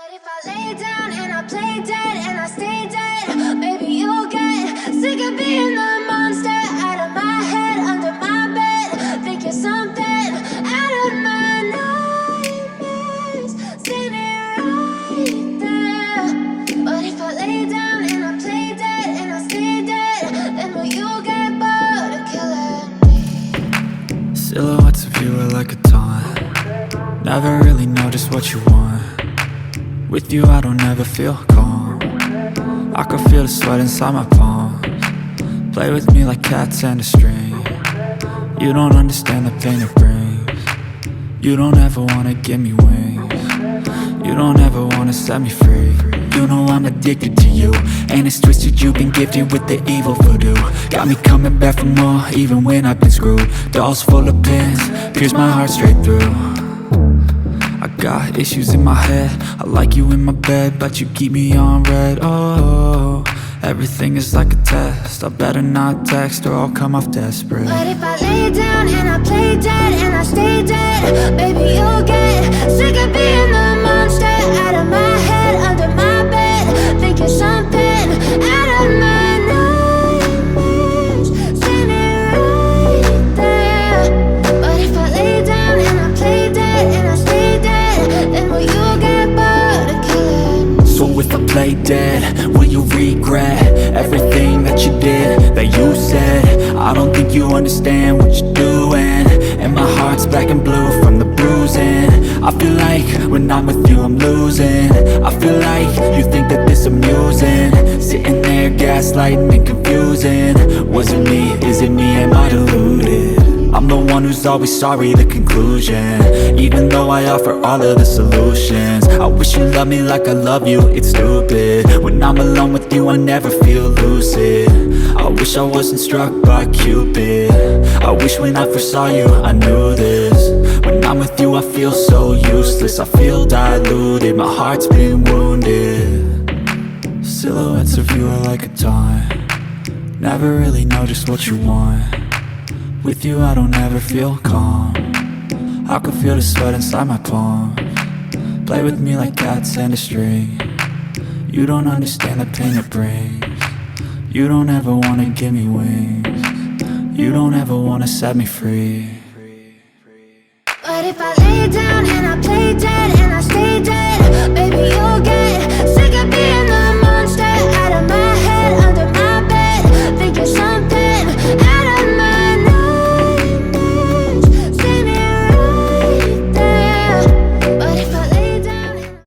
But if I lay down and I play dead and I stay dead, maybe you'll get sick of being the monster out of my head, under my bed, thinking something out of my nightmares, standing right there. But if I lay down and I play dead and I stay dead, then will you get bored of killing me? Silhouettes of you are like a taunt. Never really know just what you want. With you I don't ever feel calm. I can feel the sweat inside my palms. Play with me like cats and a string. You don't understand the pain it brings. You don't ever wanna give me wings. You don't ever wanna set me free. You know I'm addicted to you, and it's twisted, you've been gifted with the evil voodoo. Got me coming back for more, even when I've been screwed. Dolls full of pins, pierce my heart straight through. I got issues in my head, I like you in my bed, but you keep me on red. Oh, everything is like a test. I better not text or I'll come off desperate. But if I lay down and I play dead and I stay dead, baby you'll get sick of being the monster out of my head, under my bed, thinking something out of my nightmares, standing right there. But if I lay down and I play dead and I stay dead, then will you get bored of killing me? So if I play dead, will you regret everything that you did, that you said? I don't think you understand what you're doing, and my heart's black and blue from the bruising. I feel like when I'm with you I'm losing. I feel like you think that this amusing, sitting there gaslighting and confusing. Was it me? Is it me? Am I deluded? I'm the one who's always sorry, the conclusion, even though I offer all of the solutions. I wish you loved me like I love you, it's stupid. When I'm alone with you I never feel lucid. I wish I wasn't struck by Cupid. I wish when I first saw you I knew this. When I'm with you I feel so useless, I feel diluted, my heart's been wounded. Silhouettes of you are like a taunt. Never really know just what you want. With you I don't ever feel calm. I can feel the sweat inside my palms. Play with me like cats and a string. You don't understand the pain it brings. You don't ever wanna give me wings. You don't ever wanna set me free. But if I lay down and I play dead